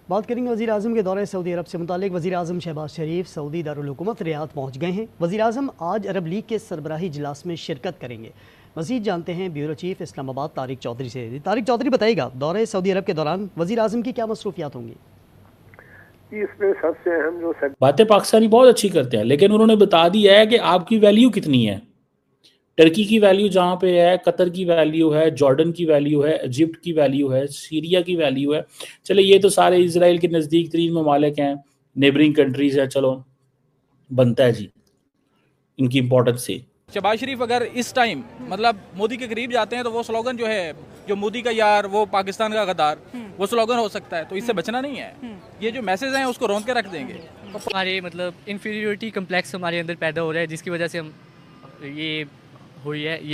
बात करेंगे वज़ीर आज़म के दौरे सऊदी अरब से मुतालिक। वज़ीर आज़म शहबाज शरीफ सऊदी दारुल हुकूमत रियाद पहुँच गए हैं। वज़ीर आज़म आज अरब लीग के सरबराही इजलास में शिरकत करेंगे। मज़ीद जानते हैं ब्यूरो चीफ इस्लामाबाद तारिक चौधरी से। तारिक चौधरी, बताइएगा दौरे सऊदी अरब के दौरान वज़ीर आज़म की क्या मसरूफियात होंगी? इसमें सबसे अहम जो बातें पाकिस्तानी बहुत अच्छी करते हैं, लेकिन उन्होंने बता दिया है कि आपकी वैल्यू कितनी है। टर्की की वैल्यू जहाँ पे है, कतर की वैल्यू है, जॉर्डन की वैल्यू है, इजिप्ट की वैल्यू है, सीरिया की वैल्यू है। चलो ये तो सारे इजराइल के नज़दीक तरीन ममालिक हैं, नेबरिंग कंट्रीज है, चलो बनता है जी इनकी इंपॉर्टेंस से। शहबाज शरीफ अगर इस टाइम मतलब मोदी के करीब जाते हैं तो वो स्लोगन जो है, जो मोदी का यार वो पाकिस्तान का गद्दार, वो स्लोगन हो सकता है। तो इससे बचना नहीं है। ये जो मैसेज हैं उसको रोंद के रख देंगे। हमारे मतलब इन्फीरियोरिटी कम्प्लेक्स हमारे अंदर पैदा हो रहा है, जिसकी वजह से हम ये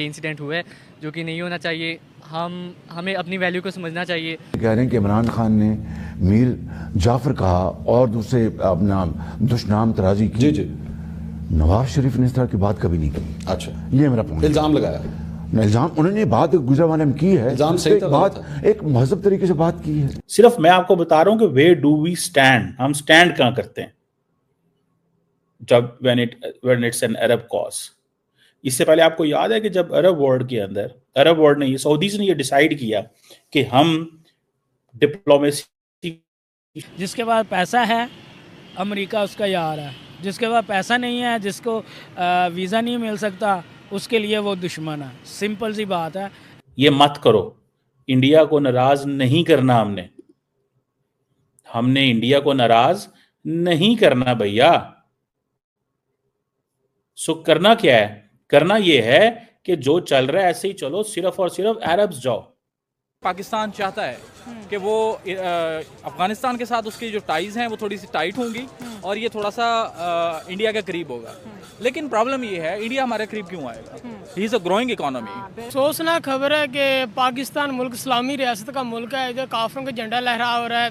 इंसिडेंट हुआ है, जो कि नहीं होना चाहिए। हमें अपनी वैल्यू को समझना चाहिए। कह रहे हैं कि इमरान खान ने मीर जाफर कहा और दूसरे अपना दुश्मनाम तराजी की। जी जी। नवाज शरीफ ने इस तरह की बात कभी नहीं की। अच्छा, ये मेरा पॉइंट। इल्जाम लगाया, इल्जाम उन्होंने बात गुजरावाले में की है, इल्जाम सही था, बात एक महजब तरीके से बात की है। सिर्फ मैं आपको बता रहा हूं कि वे डू वी स्टैंड, हम स्टैंड कहां करते हैं जब when it's an Arab cause. इससे पहले आपको याद है कि जब अरब वर्ल्ड के अंदर, अरब वर्ल्ड ने, सऊदीज ने ये डिसाइड किया कि हम डिप्लोमेसी, जिसके पास पैसा है अमेरिका उसका यार है, जिसके पास पैसा नहीं है, जिसको वीज़ा नहीं मिल सकता, उसके लिए वो दुश्मन है। सिंपल सी बात है। ये मत करो। इंडिया को नाराज नहीं करना, हमने इंडिया को नाराज नहीं करना भैया। सो करना क्या है? करना ये है कि जो चल रहा है ऐसे ही चलो, सिर्फ और सिर्फ अरब्स जाओ। पाकिस्तान चाहता है कि वो अफगानिस्तान के साथ उसकी जो टाइज हैं वो थोड़ी सी टाइट होंगी और ये थोड़ा सा इंडिया के करीब होगा। लेकिन प्रॉब्लम ये है, इंडिया हमारे करीब क्यों आएगा? He is a growing economy. सोचना खबर है कि पाकिस्तान मुल्क इस्लामी रियासत का मुल्क है, इधर काफिरों का झंडा लहरा हो रहा है।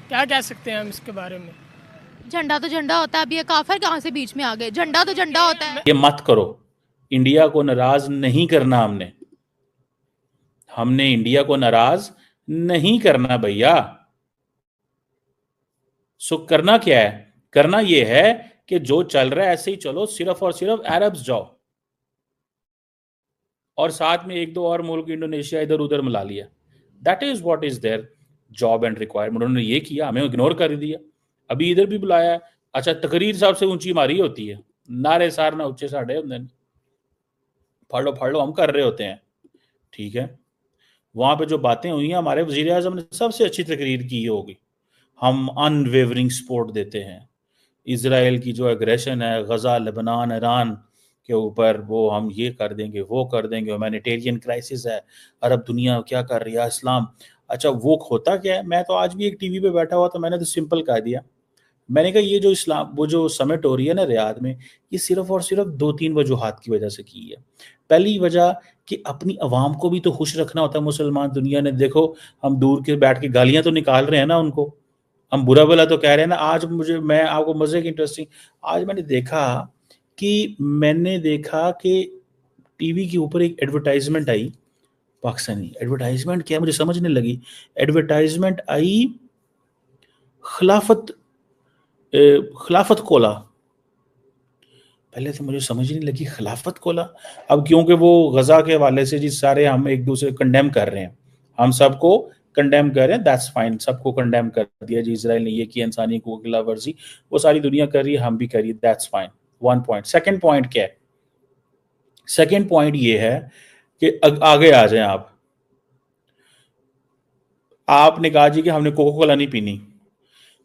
क्या कह सकते हैं हम इसके बारे में? झंडा तो झंडा होता है, अब ये काफिर कहाँ से बीच में आ गए? झंडा तो झंडा होता है। ये मत करो। इंडिया को नाराज नहीं करना, हमने इंडिया को नाराज नहीं करना भैया। सो करना क्या है? करना ये है कि जो चल रहा है ऐसे ही चलो, सिर्फ और सिर्फ अरब्स जाओ और साथ में एक दो और मुल्क इंडोनेशिया इधर उधर मिला लिया। That is what is their job and requirement. उन्होंने ये किया, हमें इग्नोर कर दिया। अभी इधर भी बुलाया है। अच्छा, तकरीर साहब से ऊंची मारी होती है, नारे सार ना उच्चे साढ़े होंगे, फाड़ लो हम कर रहे होते हैं। ठीक है, वहां पे जो बातें हुई हैं, हमारे वजीर आजम ने सबसे अच्छी तकरीर की होगी। हम अनवेवरिंग सपोर्ट देते हैं इजराइल की जो एग्रेशन है गजा, लेबनान, ईरान के ऊपर, वो हम ये कर देंगे, वो कर देंगे, ह्यूमैनिटेरियन क्राइसिस है, अरब दुनिया क्या कर रही है, इस्लाम। अच्छा, वो होता क्या है? मैं तो आज भी एक टीवी पे बैठा हुआ, तो मैंने तो सिंपल कह दिया, मैंने कहा ये जो इस्लाम, वो जो समिट हो रही है ना रियाद में, ये सिर्फ और सिर्फ 2-3 वजूहात की वजह से की है। पहली वजह कि अपनी अवाम को भी तो खुश रखना होता है। मुसलमान दुनिया ने, देखो हम दूर के बैठ के गालियां तो निकाल रहे हैं ना उनको, हम बुरा भला तो कह रहे हैं ना। आज मैं आपको मजे की इंटरेस्टिंग, आज मैंने देखा कि टीवी के ऊपर एक एडवर्टाइजमेंट आई, पाकिस्तानी एडवर्टाइजमेंट, क्या मुझे समझने लगी। एडवर्टाइजमेंट आई खिलाफत कोला। पहले तो मुझे समझ नहीं लगी खिलाफत कोला। अब क्योंकि वो गजा के हवाले से जी सारे हम एक दूसरे कंडेम कर रहे हैं, हम सबको कंडेम कर रहे हैं, दैट्स फाइन, सबको कंडेम कर दिया जी, इजराइल ने ये किया, इंसानी को खिलाफ वर्जी, वो सारी दुनिया कर रही है, हम भी करिए, that's fine. One point. Second point क्या है? सेकंड पॉइंट ये है कि आगे आ जाए आपने कहा जी कि हमने कोको कोला नहीं पीनी,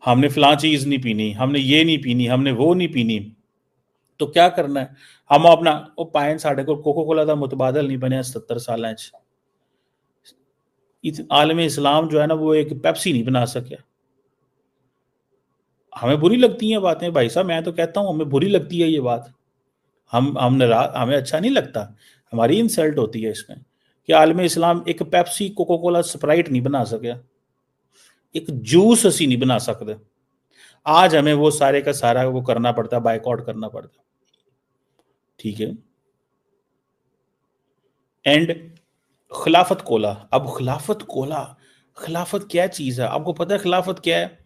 हमने फलां चीज नहीं पीनी, हमने ये नहीं पीनी, हमने वो नहीं पीनी। तो क्या करना है? हम अपना वो पाइन साढ़े को कोको कोला का मुतबादल नहीं बने 70 साल। आलम इस्लाम जो है ना, वो एक पेप्सी नहीं बना सके। हमें बुरी लगती हैं बातें भाई साहब, मैं तो कहता हूं हमें बुरी लगती है ये बात। हमें अच्छा नहीं लगता, हमारी इंसल्ट होती है इसमें कि आलम इस्लाम एक पेप्सी, कोको कोला, स्प्राइट नहीं बना सके, एक जूस असी नहीं बना सकते। आज हमें वो सारे का सारा वो करना पड़ता है, बाइकआउट करना पड़ता। ठीक है। एंड खिलाफत कोला। अब खिलाफत कोला, खिलाफत क्या चीज है? आपको पता है खिलाफत क्या है?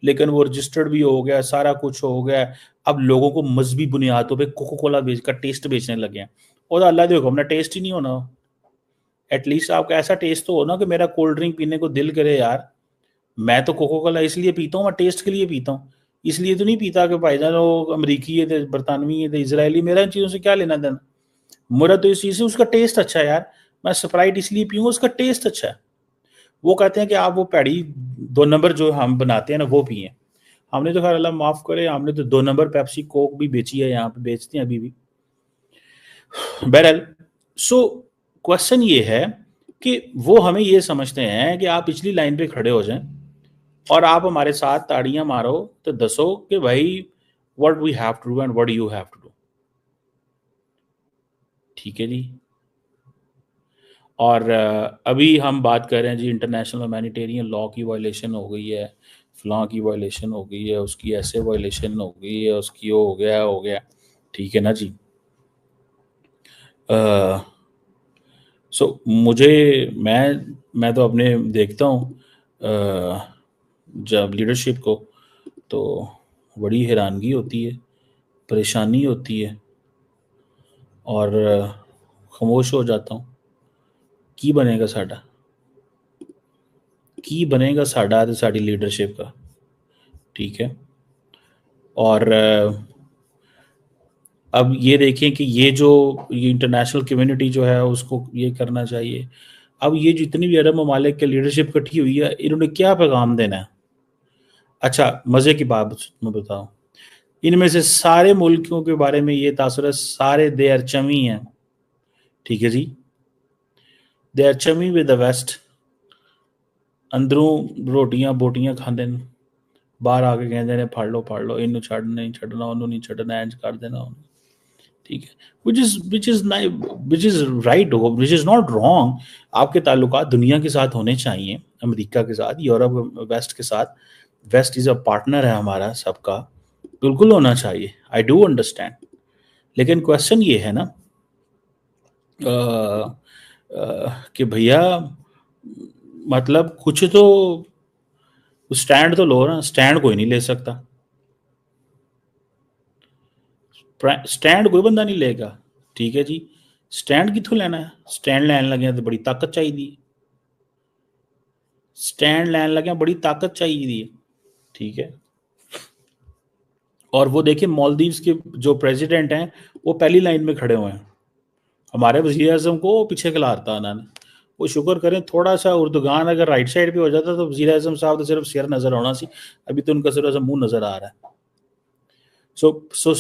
लेकिन वो रजिस्टर्ड भी हो गया, सारा कुछ हो गया। अब लोगों को मजहबी बुनियादों पे कोको कोला बेच का टेस्ट बेचने लगे हैं। और अल्लाह देखो अपना टेस्ट ही नहीं होना। एटलीस्ट आपका ऐसा टेस्ट तो हो ना कि मेरा कोल्ड ड्रिंक पीने को दिल करे यार। मैं तो कोको कोला इसलिए पीता हूँ, मैं टेस्ट के लिए पीता हूँ, इसलिए तो नहीं पीता कि भाईजान वो अमरीकी है, बरतानवी है, इसराइली, मेरा इन चीज़ों से क्या लेना देना। मेरा तो इस चीज़ से उसका टेस्ट अच्छा है यार। मैं स्प्राइट इसलिए पीऊँगा उसका टेस्ट अच्छा है। वो कहते हैं कि आप वो पैड़ी 2 नंबर जो हम बनाते हैं ना वो पिए। हमने तो खैर अल्लाह माफ़ करे, हमने तो 2 नंबर पेप्सी कोक भी बेची है, यहाँ पे बेचते हैं अभी भी। बहरहाल सो क्वेश्चन ये है कि वो हमें ये समझते हैं कि आप पिछली लाइन पे खड़े हो जाएं और आप हमारे साथ ताड़ियां मारो तो दसो कि भाई what we have to do and what you have to do. ठीक है जी। और अभी हम बात कर रहे हैं जी इंटरनेशनल ह्यूमैनिटेरियन लॉ की वायलेशन हो गई है, फलां की वायलेशन हो गई है, उसकी ऐसे वायलेशन हो गई है, उसकी वो हो गया। ठीक है ना जी। सो मुझे मैं तो अपने देखता हूँ जब लीडरशिप को तो बड़ी हैरानगी होती है, परेशानी होती है और खामोश हो जाता हूँ। की बनेगा साडा तो साड़ी लीडरशिप का। ठीक है। और अब ये देखें कि ये इंटरनेशनल कम्युनिटी जो है उसको ये करना चाहिए। अब ये जितनी भी अरब ममालिक की लीडरशिप इकट्ठी हुई है, इन्होंने क्या पैगाम देना है? अच्छा, मज़े की बात मैं बताऊँ, इनमें से सारे मुल्कों के बारे में ये तासुर सारे दे आर चमी हैं। ठीक है जी, they are chummy with the west. अंदरों रोटियां बोटियां खांदे ने, बाहर आके कहते ने फाड़ लो इनू छड़ नहीं छड़ना, उन्होंने नहीं छड़ना, इंज कर देना। ठीक है, which is right, which is not wrong। आपके ताल्लुकात दुनिया के साथ होने चाहिए, अमेरिका के साथ, यूरोप, वेस्ट के साथ। वेस्ट इज़ अ पार्टनर है हमारा सबका, बिल्कुल होना चाहिए। I do understand. लेकिन क्वेश्चन ये है ना कि भैया मतलब कुछ तो स्टैंड तो लो ना। स्टैंड कोई नहीं ले सकता, स्टैंड कोई बंदा नहीं लेगा। ठीक है जी, स्टैंड कितों लेना है? स्टैंड लैन लगे तो बड़ी ताकत चाहिए, स्टैंड लैन लगे बड़ी ताकत चाहिए। ठीक है। और वो देखिए मालदीव्स के जो प्रेसिडेंट हैं वो पहली लाइन में खड़े हुए हैं, हमारे वज़ीर आज़म को पीछे खिलाता उन्होंने। वो शुक्र करें थोड़ा सा उर्दुगान अगर राइट साइड पे हो जाता तो वज़ीर आज़म साहब तो सिर्फ सिर नज़र आना सी, अभी तो उनका सिर्फ मुंह नज़र आ रहा है। सो